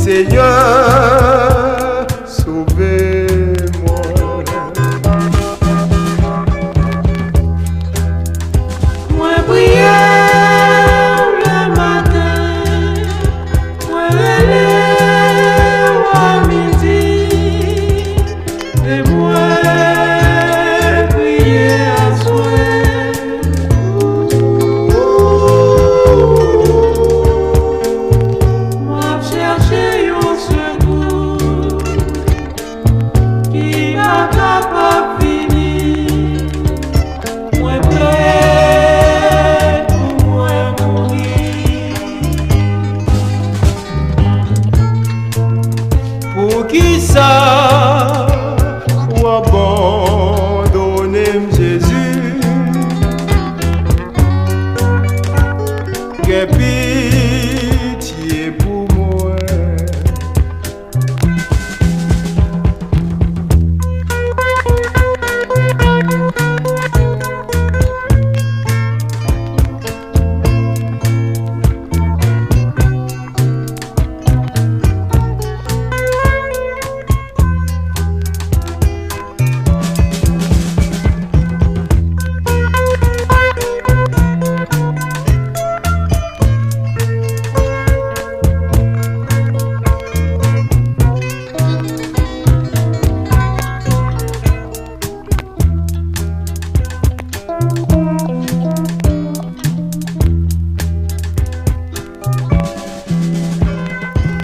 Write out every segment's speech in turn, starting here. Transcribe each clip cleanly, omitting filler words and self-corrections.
Seigneur, sauvez-moi. Moi prière le matin, moi relève à midi, et moi prier à soir. Moi chercher un secours qui n'a pas fini. Moi prêt pour moi mourir. Pour qui ça ou abandonner Jésus? Que pitié pour moi.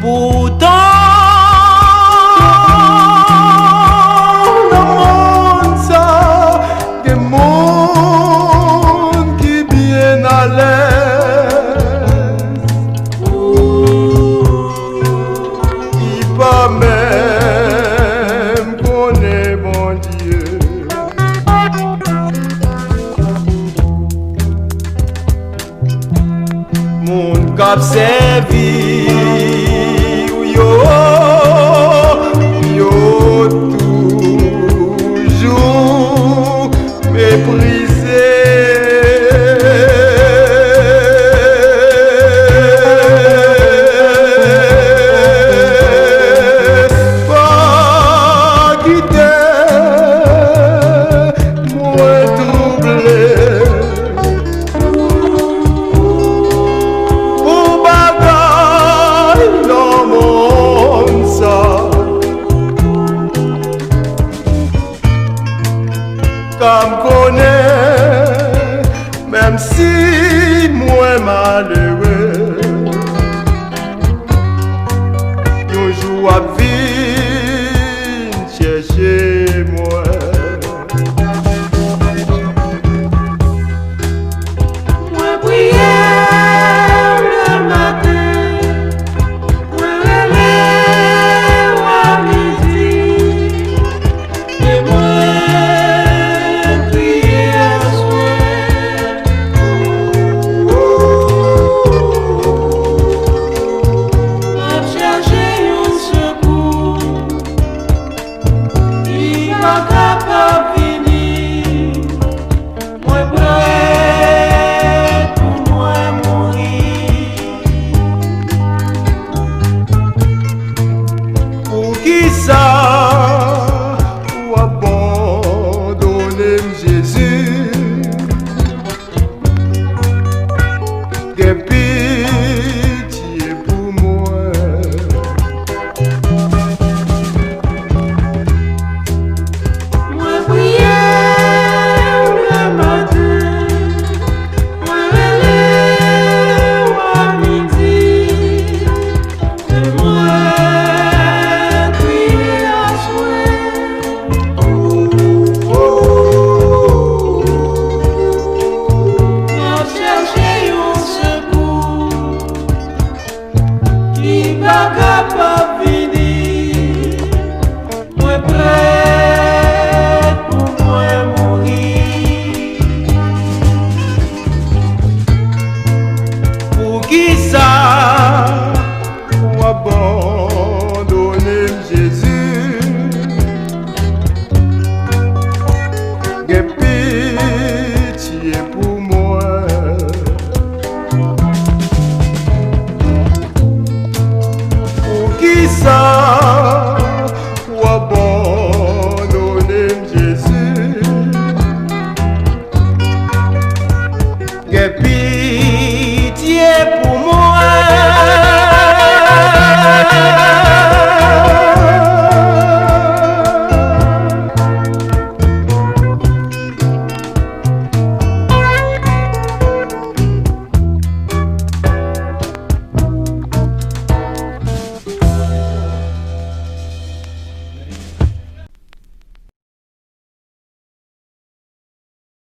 Pourtant, dans le monde, ça, des mondes qui bien à l'aise, qui pas même connaît bon Dieu. Mon cap servi. Yo toujours méprisé. Pas quitter, moins troublé. Pour bagaille dans mon ça. Comme connaît, même si moi malheureux, un jour à venir chercher moi. Moi prière le matin, moi relève à midi, et moi prier à soir. Moi chercher un secours qui n'a pas fini. Moi prêt pour moi mourir. Pour qui ça ou abandonner Jésus? Que pitié pour moi. Moi prière le matin, moi relève à midi, et moi prier à soir. Moi chercher un secours qui va capable